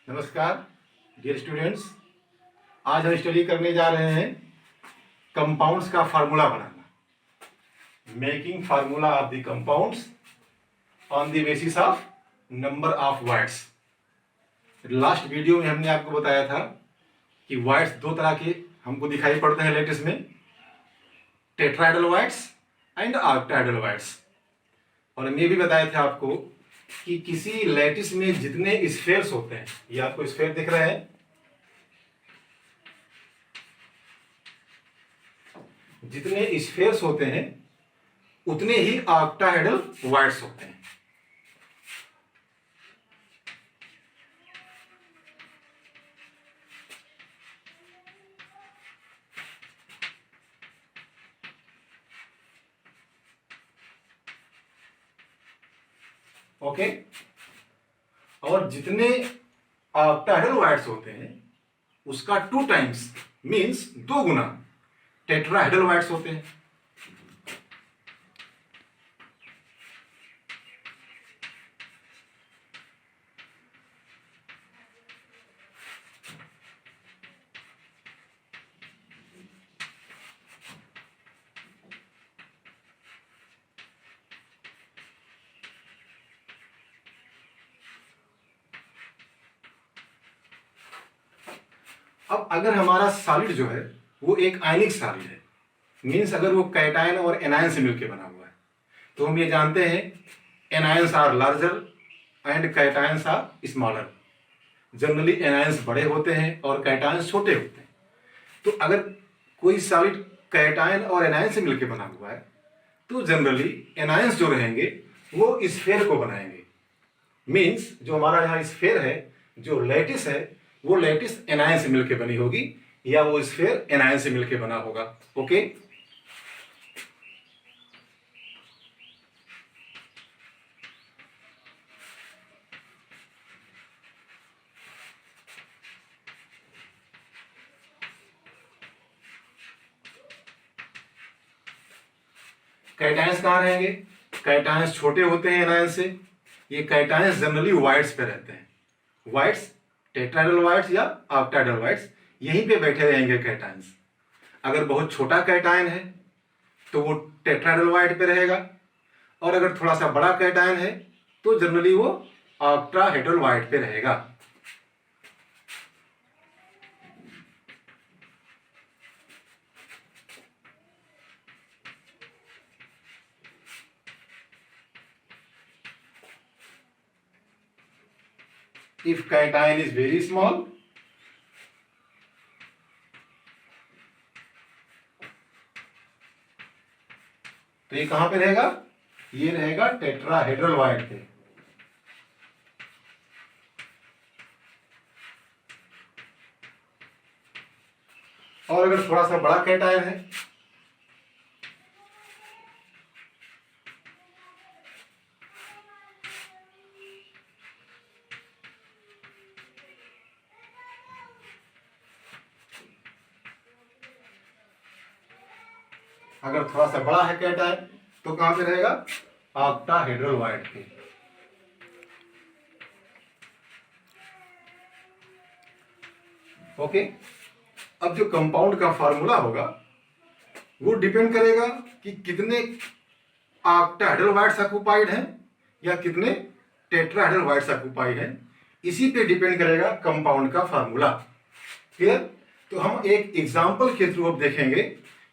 नमस्कार dear students. आज हम स्टडी करने जा रहे हैं कंपाउंड्स का formula banana, making formula of the compounds on the basis of number of words. Last video में हमने आपको बताया था कि वर्ड्स दो तरह के हमको दिखाई पड़ते हैं लेटिस में, tetrahedral words and octahedral words. और हम ये भी बताया था आपको कि किसी लैटिस में जितने स्फेयर्स होते हैं, ये आपको स्फेयर दिख रहे हैं, जितने स्फेयर्स होते हैं उतने ही ऑक्टाहेड्रल वर्ड्स होते हैं। ओके और जितने ऑक्टाहेड्रल वर्ड्स होते हैं उसका 2 टाइम्स मीन्स 2 गुना टेट्राहेड्रल वर्ड्स होते हैं। अब अगर हमारा सॉलिड जो है वो एक आयनिक सॉलिड है, मीन्स अगर वो कैटायन और एनायन से मिलकर बना हुआ है, तो हम ये जानते हैं anions are larger and cations are smaller. Generally anions बड़े होते हैं और कैटायंस छोटे होते हैं। तो अगर कोई सॉलिड कैटायन और एनायन से मिलकर बना हुआ है तो जनरली एनायंस जो रहेंगे वो स्फेयर को बनाएंगे। मीन्स जो हमारा यहाँ स्फेयर है, जो लैटिस है, वो लैटिस एनायन से मिलकर बनी होगी या वो स्फेयर एनायन से मिलकर बना होगा। ओके कैटायंस कहाँ रहेंगे? कैटायंस छोटे होते हैं एनायन से। ये कैटायंस जनरली वाइड्स पे रहते हैं। वाइड्स, टेट्राहेड्रल वाइड्स या ऑक्टाहेड्रल वाइड्स, यहीं पे बैठे रहेंगे कैटायंस। अगर बहुत छोटा कैटायन है तो वो टेट्राहेड्रल वाइड पे रहेगा, और अगर थोड़ा सा बड़ा कैटायन है तो जनरली वो ऑक्टाहेड्रल वाइड पे रहेगा। If cation is very small, तो ये कहां पे रहेगा? ये रहेगा टेट्राहेड्रल वाइड पे। और अगर थोड़ा सा बड़ा कैटायन है अगर थोड़ा सा बड़ा है कैटायन तो कहां पे रहेगा? ऑक्टाहेड्रल वाइड पे। ओके अब जो कंपाउंड का फार्मूला होगा वो डिपेंड करेगा कि कितने ऑक्टाहेड्रल वाइड्स ऑक्युपाइड हैं या कितने टेट्राहेड्रल वाइड्स ऑक्युपाइड हैं। इसी पे डिपेंड करेगा कंपाउंड का फार्मूला। क्लियर? तो हम एक एग्जांपल के थ्रू अब देखेंगे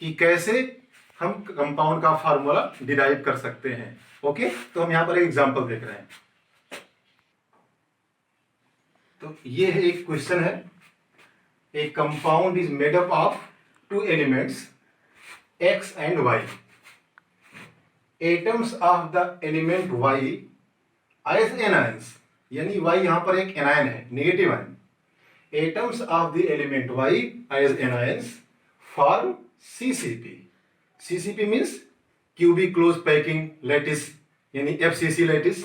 कि कैसे हम कंपाउंड का फार्मूला डिराइव कर सकते हैं। ओके तो हम यहां पर एक एग्जांपल देख रहे हैं। तो ये है एक क्वेश्चन है, a compound is made up of 2 elements x and y। Atoms of the element y as anions, यानी y यहां पर एक एनायन है, negative ion. Atoms of the element y as anions form CCP। CCP means cubic close packing lattice, यानी FCC lattice.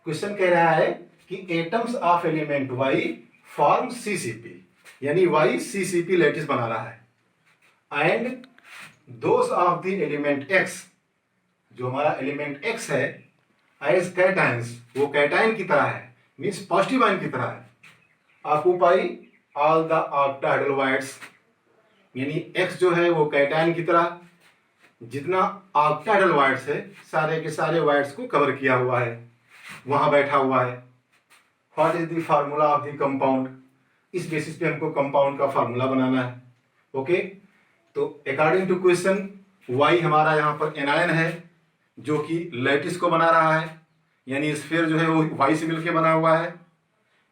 Question कह रहा है कि atoms of element y form CCP, यानी y CCP लैटिस बना रहा है। And those of the element x, जो हमारा एलिमेंट x है, एज कैटायंस, वो कैटायन की तरह है, मीन्स पॉजिटिव आयन की तरह है, ऑक्यूपाई ऑल द ऑक्टाहेड्रल यानी X जो है वो कैटायन की तरह जितना ऑक्टाहेड्रल वाइट्स है सारे के सारे वाइट्स को कवर किया हुआ है, वहां बैठा हुआ है। What is the formula of the compound, इस बेसिस पे हमको कंपाउंड का फार्मूला बनाना है। ओके, तो अकॉर्डिंग टू क्वेश्चन Y हमारा यहाँ पर एनायन है जो कि लैटिस को बना रहा है, यानी स्फीयर जो है वो Y से मिलकर बना हुआ है।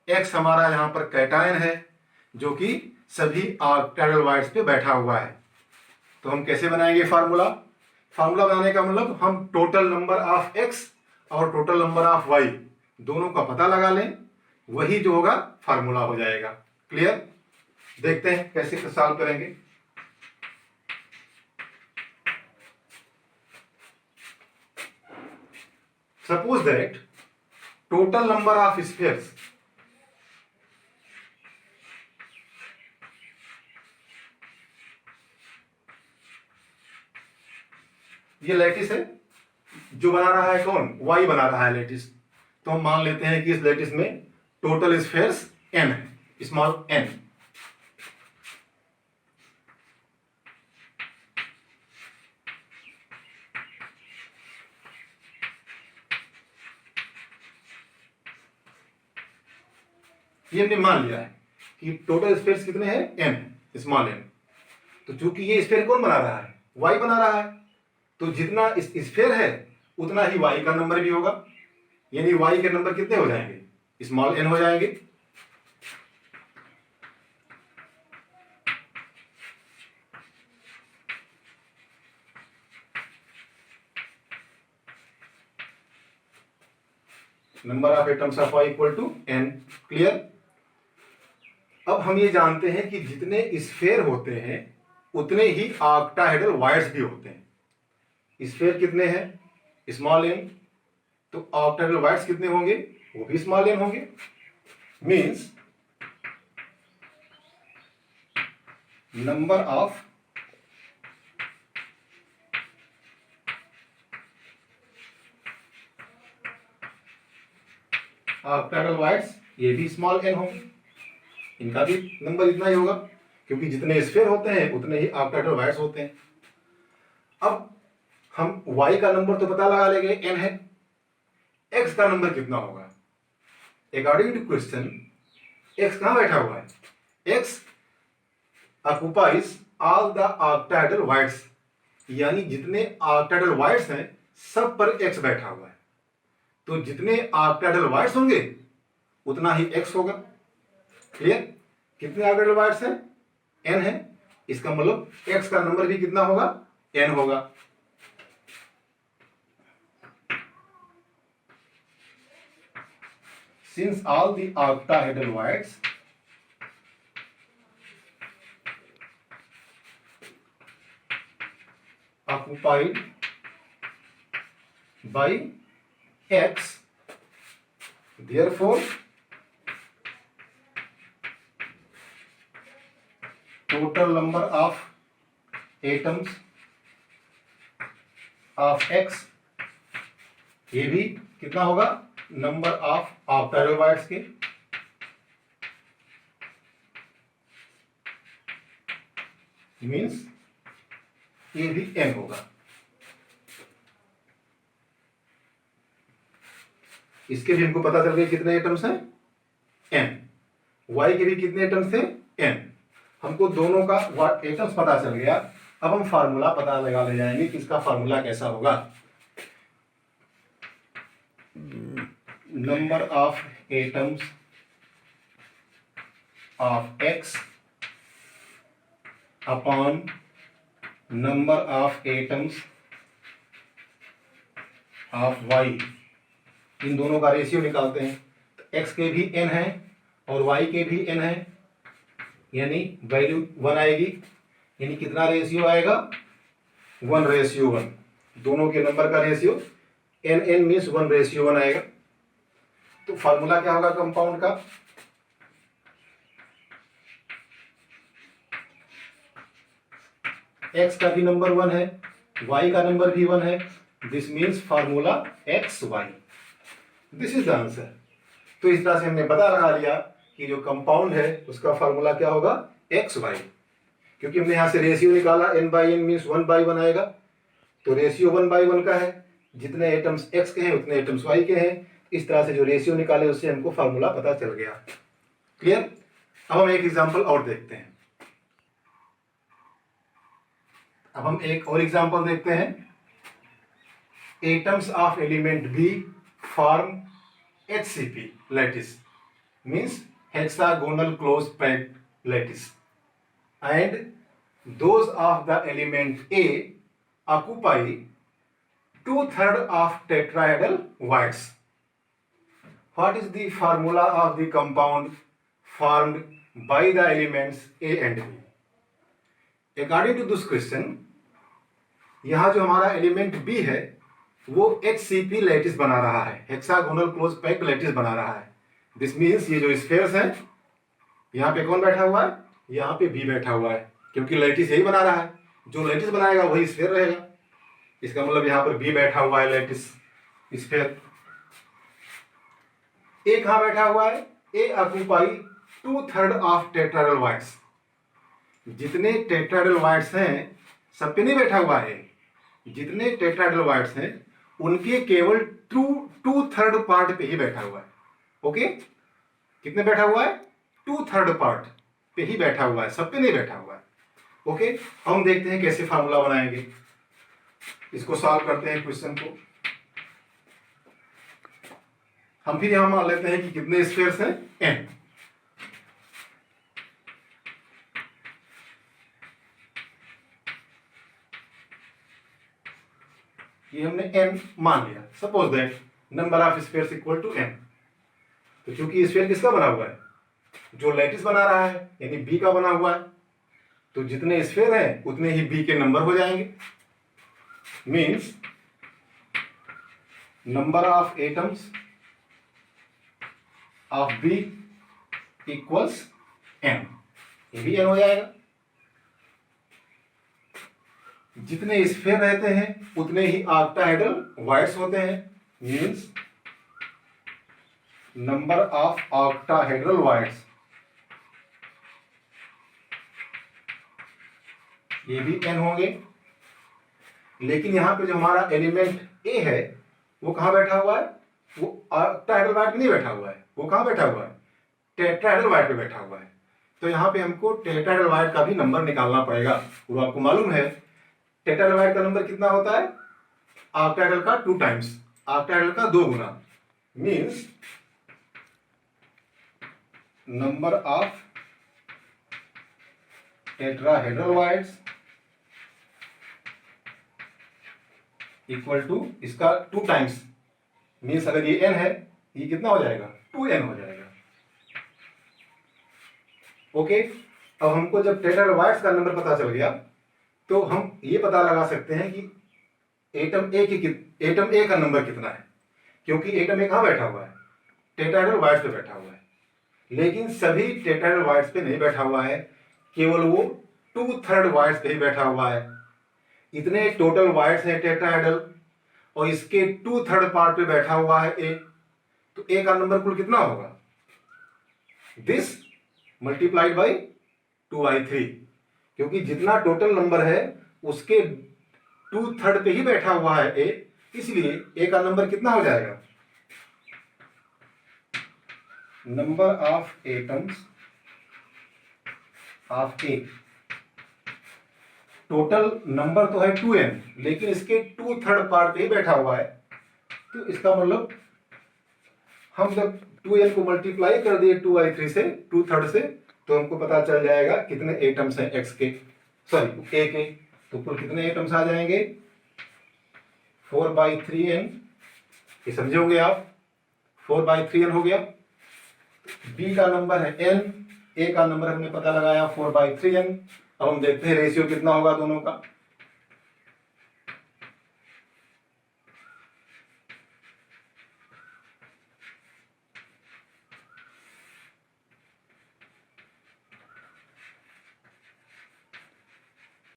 X हमारा यहाँ पर कैटायन है जो कि सभी ऑक्टाहेड्रल वाइट्स पे बैठा हुआ है। तो हम कैसे बनाएंगे फार्मूला? फार्मूला बनाने का मतलब हम टोटल नंबर ऑफ X और टोटल नंबर ऑफ Y दोनों का पता लगा लें, वही जो होगा फार्मूला हो जाएगा। क्लियर? देखते हैं कैसे सॉल्व करेंगे। Suppose that total number of spheres ये लैटिस है, जो बना रहा है कौन? Y बना रहा है लैटिस। तो हम मान लेते हैं कि इस लैटिस में टोटल स्फीयर्स n है, स्मॉल n। ये हमने मान लिया है कि टोटल स्फीयर्स कितने हैं? n, small n। तो चूंकि ये स्फीयर कौन बना रहा है? Y बना रहा है, तो जितना स्फीयर है उतना ही Y का नंबर भी होगा, यानी Y के नंबर कितने हो जाएंगे? स्मॉल n हो जाएंगे। Number of atoms of Y equal to n। Clear? अब हम ये जानते हैं कि जितने स्फीयर होते हैं उतने ही ऑक्टाहेड्रल वाइट्स भी होते हैं। स्फीयर कितने हैं? स्मॉल n, तो ऑक्टाहेड्रल वाइट्स कितने होंगे? वो भी स्मॉल n होंगे। Means number of octahedral voids ये भी स्मॉल n होंगे, इनका भी नंबर इतना ही होगा, क्योंकि जितने स्फीयर होते हैं उतने ही ऑक्टाहेड्रल वाइट्स होते हैं। अब हम Y का नंबर तो पता लगा लेंगे, n है। X का नंबर कितना होगा? अकॉर्डिंग टू क्वेश्चन X कहां बैठा हुआ है? X occupies all the octahedral voids, यानी जितने ऑक्टाहेड्रल वाइट्स हैं सब पर X बैठा हुआ है। तो जितने ऑक्टाहेड्रल वाइट्स होंगे उतना ही X होगा। क्लियर? कितने ऑक्टाहेड्रल वाइट्स हैं? n है, इसका मतलब X का नंबर भी कितना होगा? n होगा। Since all the octahedral whites occupied by X, therefore total number of atoms of X ये भी कितना होगा? नंबर ऑफ ऑक्टाहेड्रल वाइट्स के मींस ये भी n होगा। इसके भी हमको पता चल गया कितने एटम्स हैं? n। y के भी कितने एटम्स थे? n। हमको दोनों का एटम्स पता चल गया। अब हम फार्मूला पता लगा ले जाएंगे कि इसका फार्मूला कैसा होगा। Number of atoms of X upon number of atoms of Y, इन दोनों का रेशियो निकालते हैं। तो X के भी n है और Y के भी n है, यानी वैल्यू 1 आएगी। यानी कितना रेशियो आएगा? 1:1। दोनों के नंबर का रेशियो n मीन्स 1:1 आएगा। तो फार्मूला क्या होगा कंपाउंड का? X का भी नंबर 1 है, Y का नंबर भी 1 है। This means formula XY। This is the answer. तो इस तरह से हमने पता लगा लिया कि जो कंपाउंड है उसका फार्मूला क्या होगा, एक्स वाई, क्योंकि हमने यहाँ से रेशियो निकाला, n बाई एन मीन्स 1/1 आएगा, तो रेशियो 1/1 का है, जितने एटम्स x के हैं उतने एटम्स y के हैं। इस तरह से जो रेशियो निकाले उससे हमको फार्मूला पता चल गया। क्लियर? अब हम एक एग्जांपल और देखते हैं। अब हम एक और एग्जांपल देखते हैं। Atoms of element B form HCP lattice means hexagonal close packed lattice, and those of the element A occupy 2/3 of tetrahedral voids. What is the formula of the compound formed by the elements A and B? According to this question, यहाँ जो हमारा element B है वो HCP lattice बना रहा है, hexagonal close packed lattice बना रहा है। दिस मीन्स ये जो स्फेयर्स हैं, यहाँ पे कौन बैठा हुआ है, यहाँ पे B बैठा हुआ है, क्योंकि लैटिस यही बना रहा है, जो लैटिस बनाएगा वही स्फेयर रहेगा। इसका मतलब यहाँ पर B बैठा हुआ है, लैटिस स्फेयर। A कहाँ बैठा हुआ है, A occupy 2/3 of tetrahedral wides. जितने टेट्राहेड्रल वाइड्स हैं सब पे नहीं बैठा हुआ है, जितने टेट्राहेड्रल वाइड्स हैं उनके केवल 2/3 पार्ट पे ही बैठा हुआ है। ओके, कितने बैठा हुआ है, 2/3 पार्ट पे ही बैठा हुआ है, सब पे नहीं बैठा हुआ है। ओके, हम देखते हैं कैसे फार्मूला बनाएंगे, इसको सॉल्व करते हैं क्वेश्चन को। हम फिर यहां मान लेते हैं कि कितने स्फीयर्स हैं, n। ये हमने n मान लिया। Suppose that number of spheres equal to n। तो क्योंकि स्फीयर किसका बना हुआ है, जो लैटिस बना रहा है यानी b का बना हुआ है, तो जितने स्फीयर हैं उतने ही b के नंबर हो जाएंगे। Means number of atoms of b equals n, ये भी n हो जाएगा। जितने स्फीयर रहते हैं उतने ही ऑक्टाहेड्रल वाइड्स होते हैं। Means number of octahedral wides, ये भी n होंगे। लेकिन यहां पे जो हमारा एलिमेंट A है वो कहां बैठा हुआ है, वो ऑक्टाहेड्रल वाइड पे नहीं बैठा हुआ है, वो कहां बैठा हुआ है, टेट्राहेड्रल वाइड पे बैठा हुआ है। तो यहाँ पे हमको टेट्राहेड्रल वाइड का भी नंबर निकालना पड़ेगा। वो आपको मालूम है टेट्राहेड्रल वाइड का नंबर कितना होता है, ऑक्टाहेड्रल का 2 टाइम्स, ऑक्टाहेड्रल का 2 गुना। Means number of tetrahedral voids equal to इसका 2 टाइम्स। मीन्स अगर ये n है, ये कितना हो जाएगा, 2n हो जाएगा। ओके, अब हमको जब टेट्राहेड्रल वाइड्स का नंबर पता चल गया तो हम ये पता लगा सकते हैं कि एटम ए का नंबर कितना है, क्योंकि एटम ए कहाँ बैठा हुआ है, टेट्राहेड्रल वाइड्स पे बैठा हुआ है। लेकिन सभी टेट्राहेड्रल वाइड्स पे नहीं बैठा हुआ है, केवल वो 2/3 वाइड्स पे ही बैठा हुआ है। इतने टोटल वाइड्स हैं टेट्राहेड्रल और इसके 2/3 पार्ट पे बैठा हुआ है ए, तो ए का नंबर कुल कितना होगा, दिस मल्टीप्लाइड बाई 2/3, क्योंकि जितना टोटल नंबर है उसके 2/3 पे ही बैठा हुआ है ए, इसलिए ए का नंबर कितना हो जाएगा, number of atoms of A. Total number तो है 2n, लेकिन इसके 2/3 पार्ट पे ही बैठा हुआ है, तो इसका मतलब हम जब 2n को मल्टीप्लाई कर दिए 2/3 से, 2/3 से, तो हमको पता चल जाएगा कितने एटम्स हैं x के, सॉरी a के। तो कुल कितने एटम्स आ जाएंगे, 4/3n। ये समझोगे आप, 4/3n हो गया। b का नंबर है n, a का नंबर हमने पता लगाया 4/3n। अब हम देखते हैं रेशियो कितना होगा दोनों का।